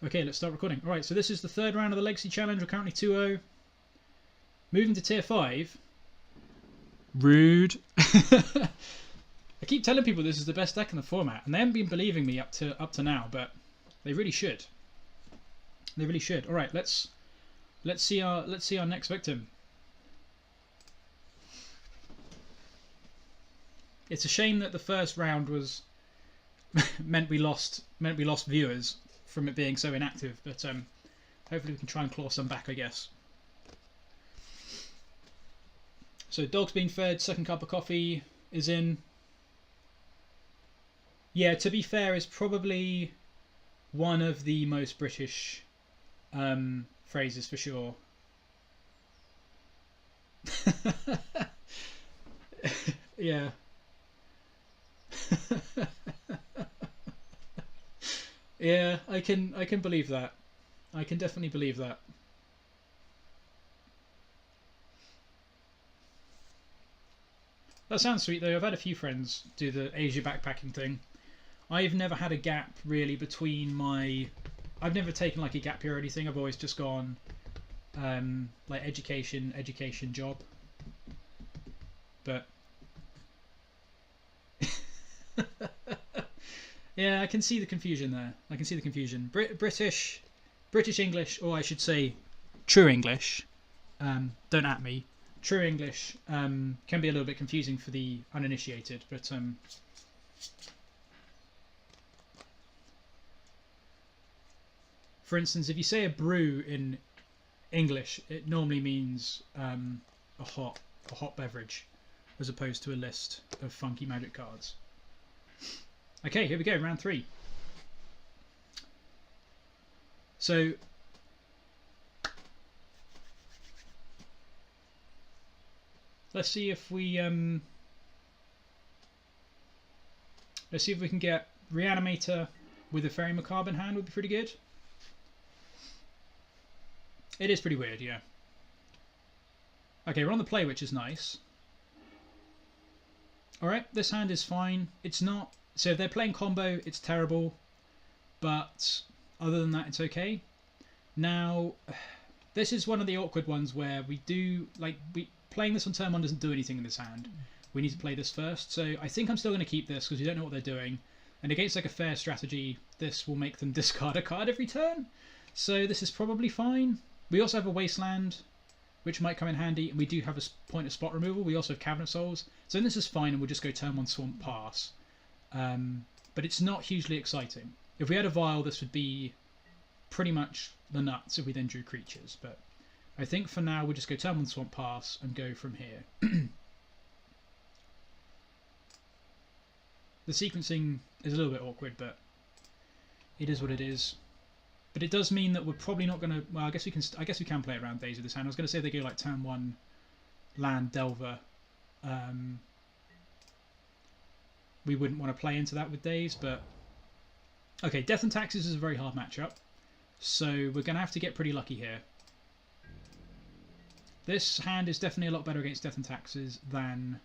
Okay, let's start recording. Alright, so this is the third round of the Legacy Challenge. We're currently 2-0. Moving to Tier 5. Rude. I keep telling people this is the best deck in the format, and they haven't been believing me up to now, but they really should. They really should. Alright, let's see our next victim. It's a shame that the first round was meant we lost viewers from it being so inactive, but hopefully we can try and claw some back, I guess. So dog's been fed, second cup of coffee is in. Yeah, to be fair, is probably one of the most British phrases for sure. Yeah. Yeah, I can believe that. I can definitely believe that. That sounds sweet though. I've had a few friends do the Asia backpacking thing. I've never had a gap really between my... I've never taken like a gap year or anything. I've always just gone like education, job. But yeah, I can see the confusion there. I can see the confusion. British English, or I should say true English, don't at me. True English can be a little bit confusing for the uninitiated, but for instance, if you say a brew in English, it normally means a hot beverage, as opposed to a list of funky magic cards. Okay, here we go, round 3. So let's see if we can get Reanimator with a Faerie Macabre in hand. Would be pretty good. It is pretty weird, yeah. Okay, we're on the play, which is nice. Alright, this hand is fine. It's not... So if they're playing combo, it's terrible. But other than that, it's okay. Now, this is one of the awkward ones where we do... Playing this on turn 1 doesn't do anything in this hand. We need to play this first. So I think I'm still going to keep this because we don't know what they're doing. And against like a fair strategy, this will make them discard a card every turn. So this is probably fine. We also have a Wasteland, which might come in handy. And we do have a point of spot removal. We also have Cavern of Souls. So this is fine and we'll just go turn 1 Swamp Pass. But it's not hugely exciting. If we had a Vial, this would be pretty much the nuts if we then drew creatures. But I think for now we'll just go turn 1 Swamp Pass and go from here. The sequencing is a little bit awkward, but it is what it is. But it does mean that we're probably not going to... Well, I guess we can play around days with this hand. I was going to say they go like turn 1 land Delver. We wouldn't want to play into that with days, but... Okay, Death and Taxes is a very hard matchup. So we're going to have to get pretty lucky here. This hand is definitely a lot better against Death and Taxes than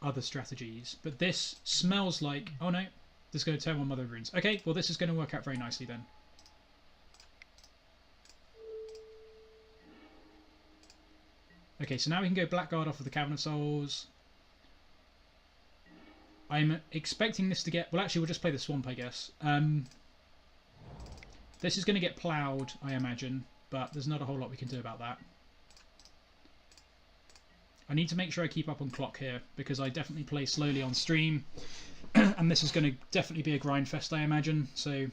other strategies. But this smells like... Oh no, this is going to turn 1 Mother of Runes. Okay, well this is going to work out very nicely then. Okay, so now we can go Blackguard off of the Cavern of Souls. I'm expecting this to get... Well, actually, we'll just play the Swamp, I guess. This is going to get ploughed, I imagine, but there's not a whole lot we can do about that. I need to make sure I keep up on clock here, because I definitely play slowly on stream, and this is going to definitely be a grind fest, I imagine, so...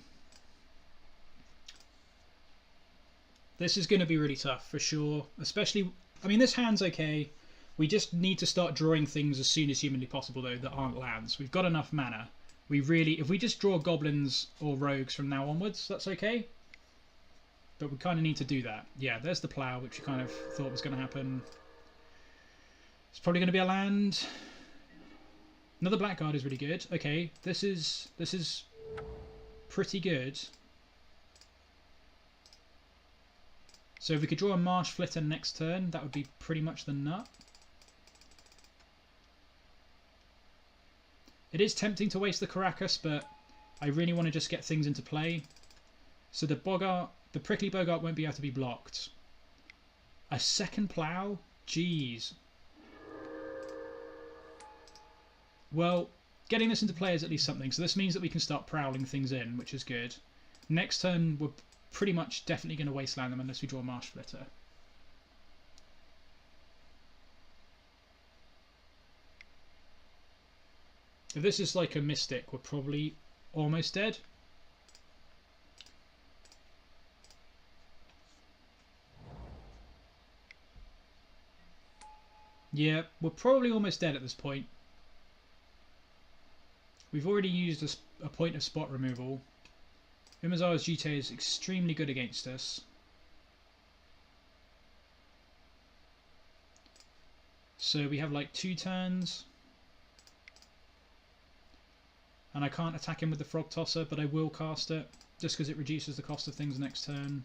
This is going to be really tough, for sure, especially... I mean, this hand's okay. We just need to start drawing things as soon as humanly possible, though, that aren't lands. We've got enough mana. We really... If we just draw goblins or rogues from now onwards, that's okay. But we kind of need to do that. Yeah, there's the plough, which we kind of thought was going to happen. It's probably going to be a land. Another Blackguard is really good. Okay, this is pretty good. So if we could draw a Marsh Flitter next turn, that would be pretty much the nut. It is tempting to waste the Caracas, but I really want to just get things into play. So the Prickly Boggart won't be able to be blocked. A second plow? Jeez. Well, getting this into play is at least something. So this means that we can start prowling things in, which is good. Next turn, we're pretty much definitely going to Wasteland them unless we draw Marsh Flitter. If this is like a Mystic, we're probably almost dead. Yeah, we're probably almost dead at this point. We've already used a point of spot removal. Umezawa's Jitte is extremely good against us. So we have like 2 turns. And I can't attack him with the Frogtosser, but I will cast it, just because it reduces the cost of things next turn.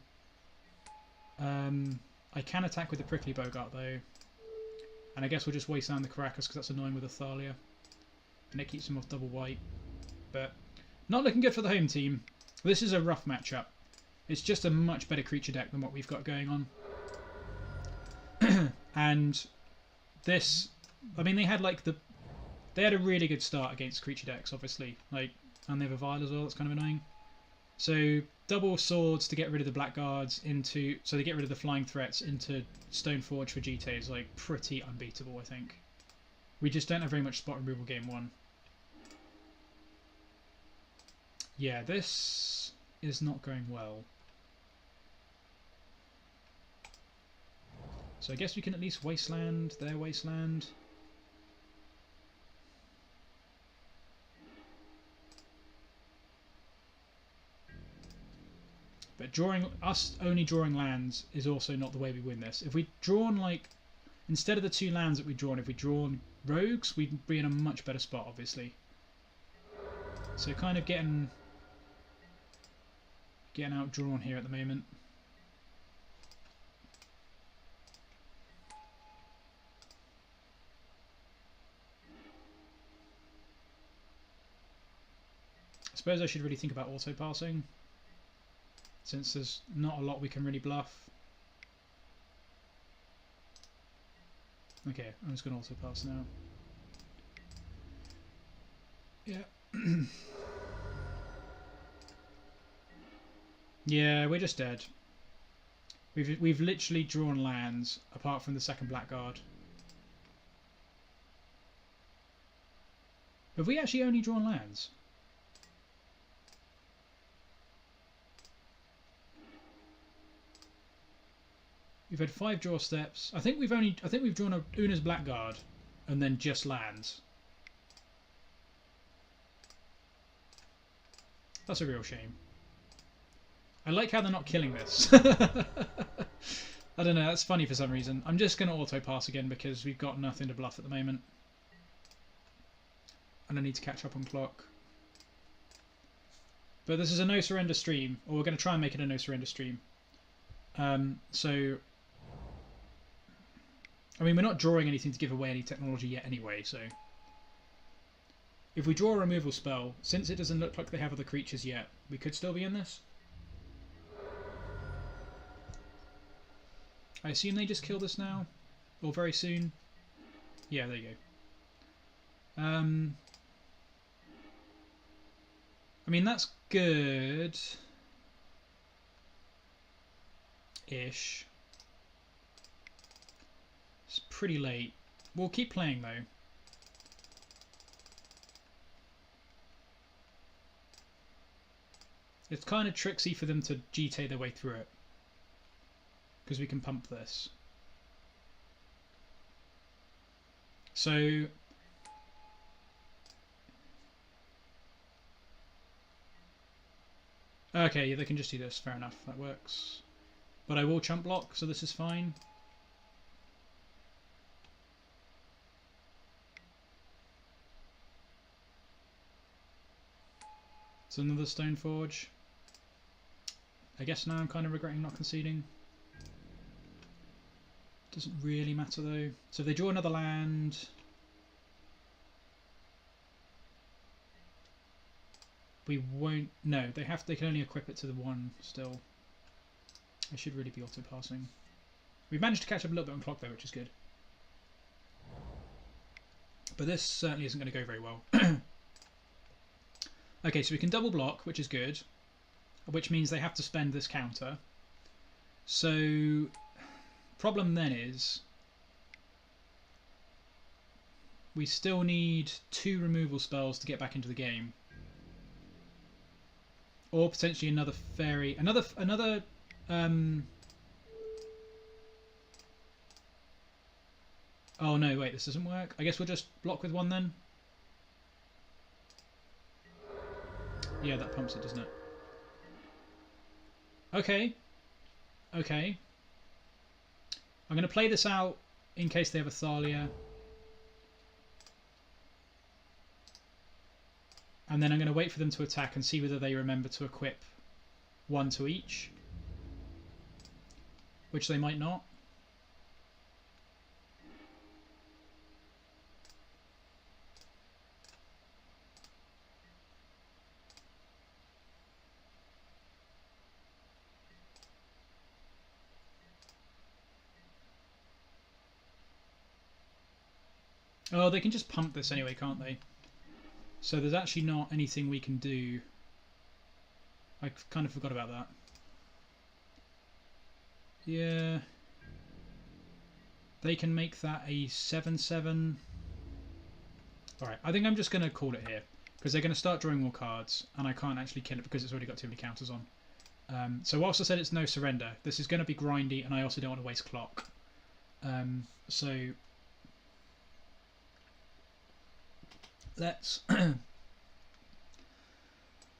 I can attack with the Prickly Boggart though. And I guess we'll just Wasteland the Caracas because that's annoying with a Thalia. And it keeps him off double white. But not looking good for the home team. This is a rough matchup. It's just a much better creature deck than what we've got going on. And this, I mean, they had a really good start against creature decks, obviously. And they have a Vial as well, that's kind of annoying. So double swords to get rid of the Blackguards so they get rid of the flying threats into Stoneforge for Jitte is like pretty unbeatable, I think. We just don't have very much spot removal game 1. Yeah, this is not going well. So I guess we can at least Wasteland their Wasteland. But only drawing lands is also not the way we win this. If we'd drawn instead of the 2 lands that we'd drawn, if we'd drawn rogues, we'd be in a much better spot, obviously. So kind of getting outdrawn here at the moment. I suppose I should really think about auto passing, since there's not a lot we can really bluff. Okay, I'm just going to auto pass now. Yeah. Yeah, we're just dead. We've literally drawn lands apart from the second Blackguard. Have we actually only drawn lands? We've had 5 draw steps. I think we've drawn a Oona's Blackguard and then just lands. That's a real shame. I like how they're not killing this. I don't know, that's funny for some reason. I'm just going to auto pass again because we've got nothing to bluff at the moment. And I need to catch up on clock. But this is a no surrender stream, or we're going to try and make it a no surrender stream. So, I mean, we're not drawing anything to give away any technology yet anyway, so. If we draw a removal spell, since it doesn't look like they have other creatures yet, we could still be in this. I assume they just kill this now? Or very soon? Yeah, there you go. I mean, that's good. Ish. It's pretty late. We'll keep playing though. It's kind of tricksy for them to Jitte their way through it, because we can pump this. So okay, yeah, they can just do this. Fair enough, that works. But I will chump block, so this is fine. It's another Stoneforge. I guess now I'm kind of regretting not conceding. Doesn't really matter though. So if they draw another land, we won't... No, they can only equip it to the one still. I should really be auto-passing. We've managed to catch up a little bit on clock though, which is good. But this certainly isn't going to go very well. Okay, so we can double block, which is good. Which means they have to spend this counter. So, problem then is... we still need 2 removal spells to get back into the game. Or potentially another fairy... Another oh no, wait, this doesn't work. I guess we'll just block with 1 then. Yeah, that pumps it, doesn't it? Okay. Okay. I'm going to play this out in case they have a Thalia. And then I'm going to wait for them to attack and see whether they remember to equip 1 to each. Which they might not. Oh, they can just pump this anyway, can't they? So there's actually not anything we can do. I kind of forgot about that. Yeah. They can make that a 7/7. Alright, I think I'm just going to call it here. Because they're going to start drawing more cards. And I can't actually kill it because it's already got too many counters on. So whilst I said it's no surrender, this is going to be grindy and I also don't want to waste clock. So... let's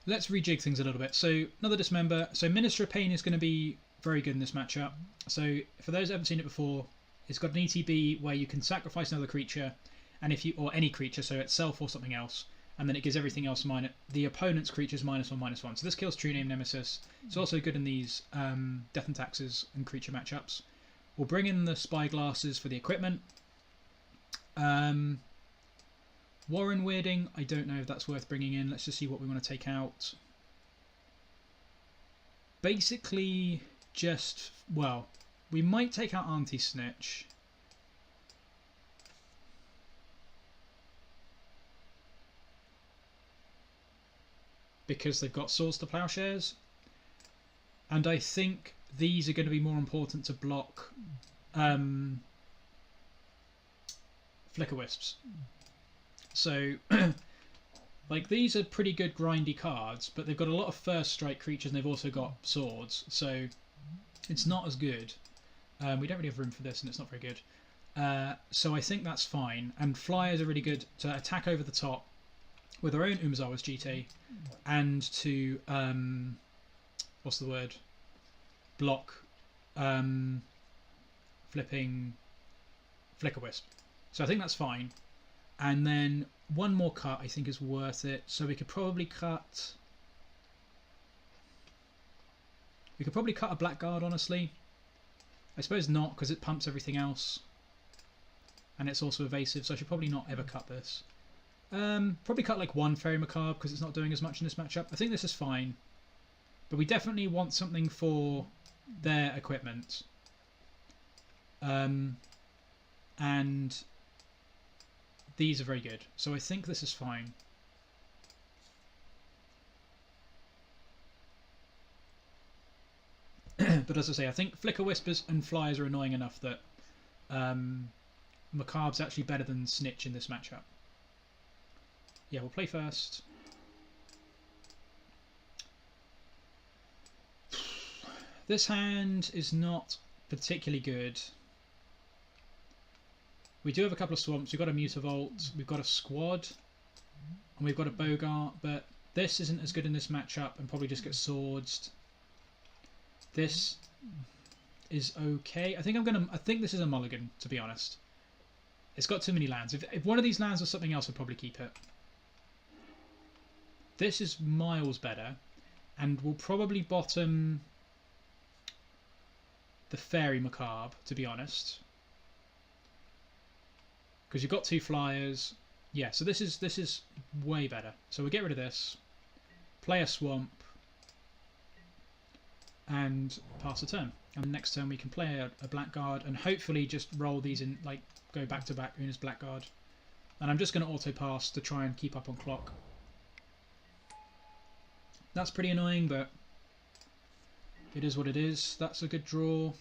rejig things a little bit. So another Dismember. So Minister of Pain is going to be very good in this matchup. So for those who haven't seen it before, it's got an ETB where you can sacrifice another creature, and if you or any creature, so itself or something else, and then it gives everything else the opponent's creatures -1/-1. So this kills True Name Nemesis. It's also good in these Death and Taxes and creature matchups. We'll bring in the Spyglasses for the equipment. Warren Weirding, I don't know if that's worth bringing in. Let's just see what we want to take out. Basically, just... well, we might take out Auntie Snitch. Because they've got Swords to Plowshares. And I think these are going to be more important to block Flicker Wisps. So, like, these are pretty good grindy cards, but they've got a lot of first strike creatures and they've also got swords, so it's not as good. We don't really have room for this and it's not very good. So I think that's fine. And flyers are really good to attack over the top with our own Umezawa's Jitte and to, what's the word? Block flipping Flicker Wisp. So I think that's fine. And then one more cut I think is worth it. So we could probably cut... we could probably cut a Blackguard, honestly. I suppose not, because it pumps everything else. And it's also evasive, so I should probably not ever cut this. Probably cut like 1 Faerie Macabre, because it's not doing as much in this matchup. I think this is fine. But we definitely want something for their equipment. And... these are very good, so I think this is fine. But as I say, I think Flicker Whispers and Flyers are annoying enough that Macabre's actually better than Snitch in this matchup. Yeah, we'll play first. This hand is not particularly good. We do have a couple of swamps. We've got a Mutavault, we've got a Squad, and we've got a Boggart, but this isn't as good in this matchup and probably just gets swords. This is okay. I think this is a mulligan, to be honest. It's got too many lands. If one of these lands was something else, I'd probably keep it. This is miles better, and we'll probably bottom the Faerie Macabre, to be honest. Because you've got 2 flyers. Yeah, so this is way better. So we'll get rid of this. play a swamp, and pass a turn. And next turn we can play a Blackguard and hopefully just roll these in, like go back to back Oona's Blackguard. And I'm just going to auto pass to try and keep up on clock. That's pretty annoying, but it is what it is. That's a good draw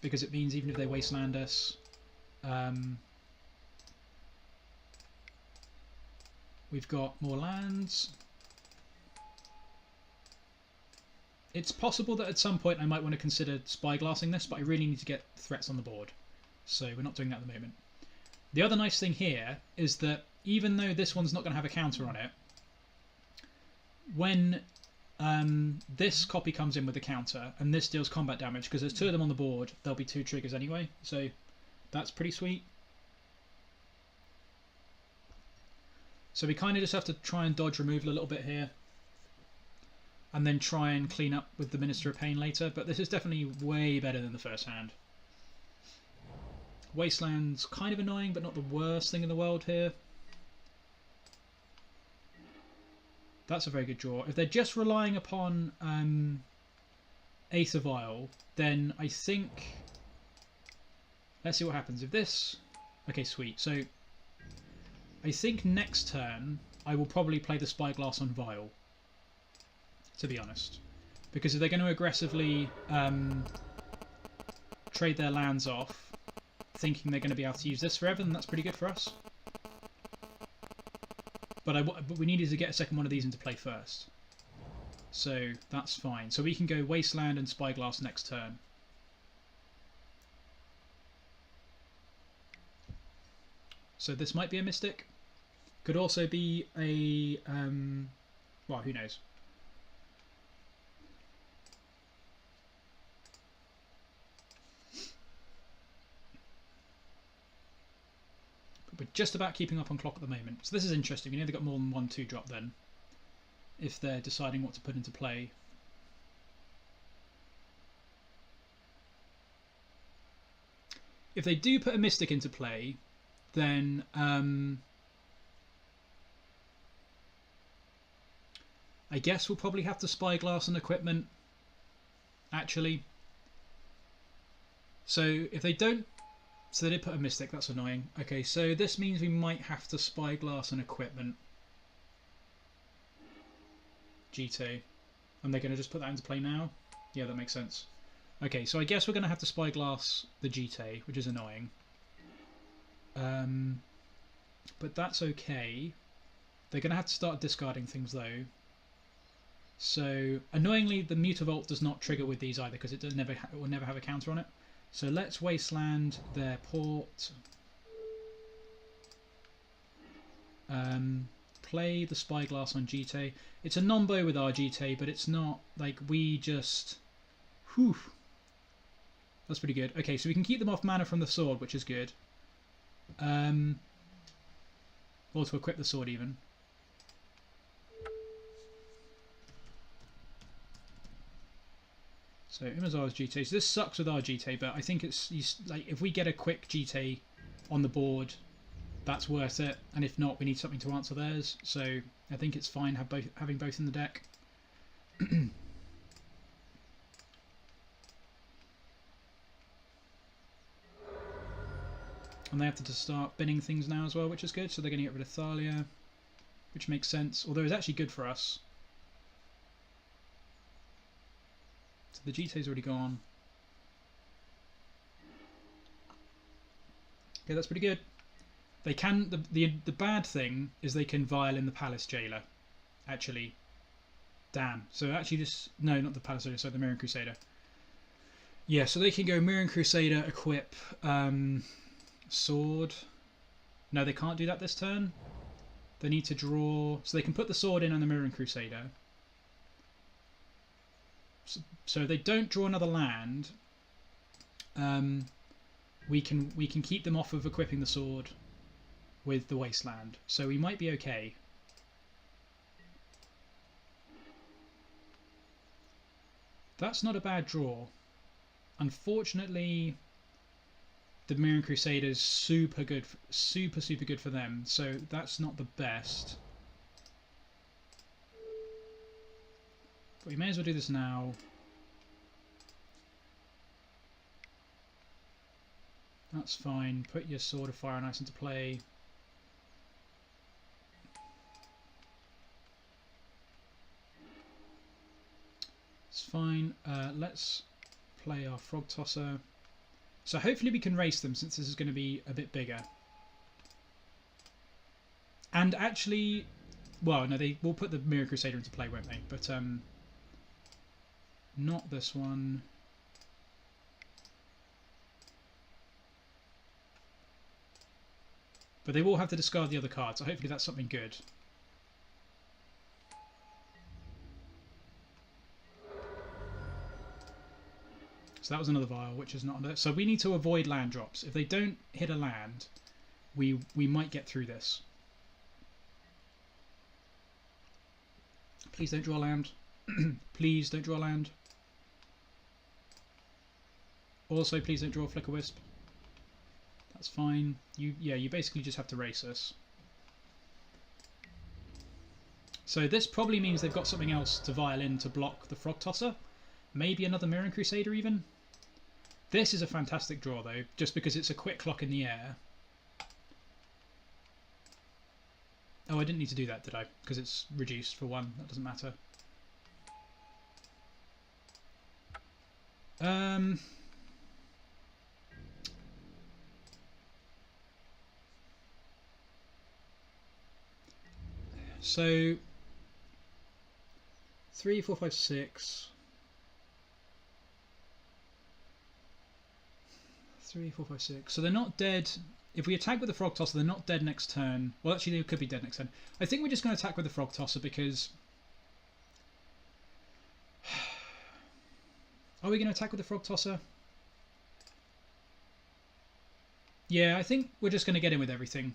because it means even if they Wasteland us, we've got more lands. It's possible that at some point I might want to consider Spyglassing this, but I really need to get threats on the board. So we're not doing that at the moment. The other nice thing here is that even though this one's not going to have a counter on it, when this copy comes in with a counter and this deals combat damage, because there's two of them on the board, there'll be 2 triggers anyway. So that's pretty sweet. So we kind of just have to try and dodge removal a little bit here. And then try and clean up with the Minister of Pain later. But this is definitely way better than the first hand. Wasteland's kind of annoying, but not the worst thing in the world here. That's a very good draw. If they're just relying upon Aether Vial, then I think... Let's see what happens. If this... Okay, sweet. So I think next turn I will probably play the Spyglass on Vial, to be honest. Because if they're going to aggressively trade their lands off, thinking they're going to be able to use this forever, then that's pretty good for us. But we needed to get a second one of these into play first. So that's fine. So we can go Wasteland and Spyglass next turn. So this might be a Mystic. Could also be a... well, who knows. We're just about keeping up on clock at the moment. So this is interesting. We know they've got more than 1 2-drop then, if they're deciding what to put into play. If they do put a Mystic into play, then I guess we'll probably have to Spyglass and equipment, actually. So if they don't... So they did put a Mystic, that's annoying. Okay, so this means we might have to Spyglass and equipment. Jitte. And they're going to just put that into play now? Yeah, that makes sense. Okay, so I guess we're going to have to Spyglass the Jitte, which is annoying. But that's okay. They're going to have to start discarding things though. So, annoyingly, the Mutavault does not trigger with these either because it will never have a counter on it. So let's Wasteland their port. Play the Spyglass on Jitte. It's a non-bow with our Jitte, but it's not like we just... Whew. That's pretty good. Okay, so we can keep them off mana from the sword, which is good. Or to equip the sword even. So Umezawa's Jitte. So this sucks with our Jitte, but I think it's like if we get a quick Jitte on the board, that's worth it. And if not, we need something to answer theirs. So I think it's fine having both in the deck. And they have to just start binning things now as well, which is good. So they're going to get rid of Thalia, which makes sense. Although it's actually good for us. So the Jitte's already gone. Okay, that's pretty good. They can... The bad thing is they can Vial in the Palace Jailer. Actually. Damn. So actually just... No, not the Palace Jailer, sorry, the Mirren Crusader. Yeah, so they can go Mirren Crusader, equip... sword. No, they can't do that this turn. They need to draw... So they can put the sword in on the Mirren Crusader. So if they don't draw another land, we can keep them off of equipping the sword with the Wasteland. So we might be okay. That's not a bad draw. Unfortunately, the Mirren Crusader is super good, super good for them. So that's not the best. But we may as well do this now. That's fine. Put your Sword of Fire and Ice into play. It's fine. Let's play our Frogtosser. So hopefully we can race them since this is going to be a bit bigger. And actually, well, no, they will put the Mirror Crusader into play, won't they? But not this one. But they will have to discard the other card, so hopefully that's something good. So that was another vial, which is not... So we need to avoid land drops. If they don't hit a land, we might get through this. Please don't draw land. Please don't draw land. Also, please don't draw Flicker Wisp. That's fine. You basically just have to race us. So this probably means they've got something else to vial in to block the Frogtosser. Maybe another Mirror Crusader even. This is a fantastic draw though, just because it's a quick clock in the air. Oh, I didn't need to do that, did I? Because it's reduced for one. That doesn't matter. So 3, 4, 5, 6. 3, 4, 5, 6. So they're not dead. If we attack with the Frogtosser, they're not dead next turn. Well, actually, they could be dead next turn. I think we're just going to attack with the Frogtosser because... Are we going to attack with the Frogtosser? Yeah, I think we're just going to get in with everything.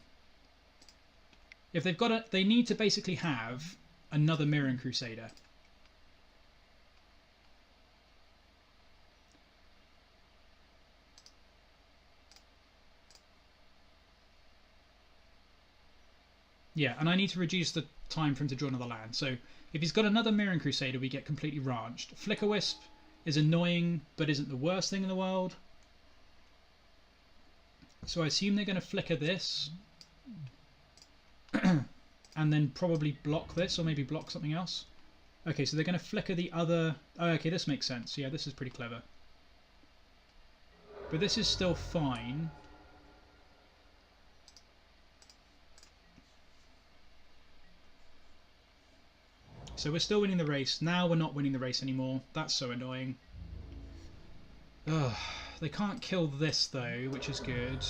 If they've got a... They need to basically have another Mirroring Crusader. Yeah, and I need to reduce the time for him to draw another land. So if he's got another Mirroring Crusader, we get completely ranched. Flicker Wisp is annoying, but isn't the worst thing in the world. So I assume they're going to flicker this. And then probably block this, or maybe block something else. Okay, so they're going to flicker the other... Oh, okay, this makes sense. Yeah, this is pretty clever. But this is still fine. So we're still winning the race. Now we're not winning the race anymore. That's so annoying. Ugh. They can't kill this though, which is good.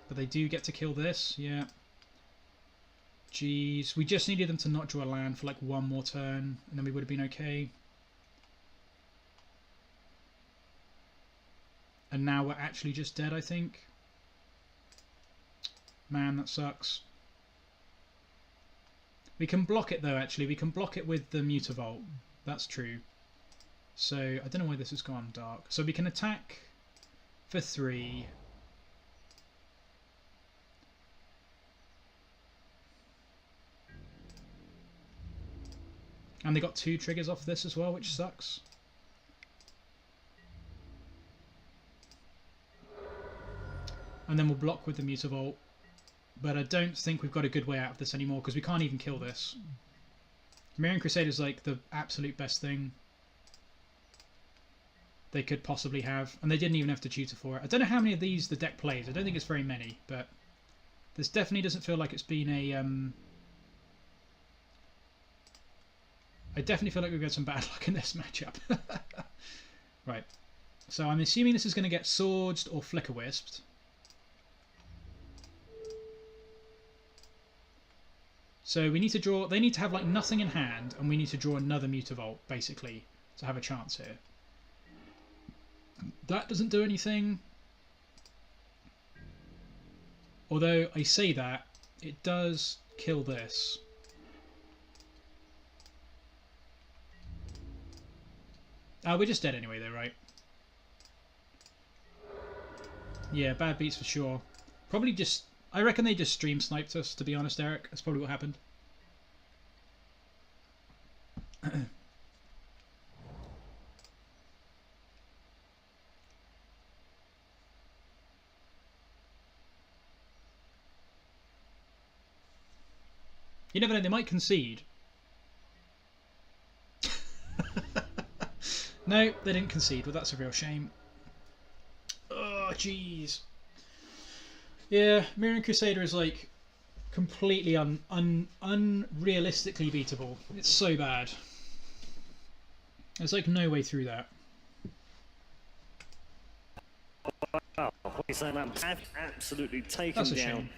But they do get to kill this, yeah. Jeez, we just needed them to not draw a land for like one more turn, and then we would have been okay. And now we're actually just dead, I think. Man, that sucks. We can block it though, actually. We can block it with the Mutavault. That's true. So, I don't know why this has gone dark. So we can attack for 3. And they got 2 triggers off this as well, which sucks. And then we'll block with the Mutavault. But I don't think we've got a good way out of this anymore, because we can't even kill this. Mirroring Crusader is like the absolute best thing they could possibly have. And they didn't even have to tutor for it. I don't know how many of these the deck plays. I don't think it's very many. But this definitely doesn't feel like it's been a... I definitely feel like we've had some bad luck in this matchup. Right. So I'm assuming this is going to get Swords or Flicker Wisped. So we need to draw... They need to have like nothing in hand, and we need to draw another Mutavault, basically, to have a chance here. That doesn't do anything. Although I say that, it does kill this. We're just dead anyway though, right? Yeah, bad beats for sure. Probably just... I reckon they just stream sniped us, to be honest, Eric. That's probably what happened. You never know, they might concede. No, they didn't concede. Well, that's a real shame. Oh, jeez. Yeah, Mirran Crusader is like completely unrealistically beatable. It's so bad. There's like no way through that. Wow, Wasteland absolutely taken That's a down. shame.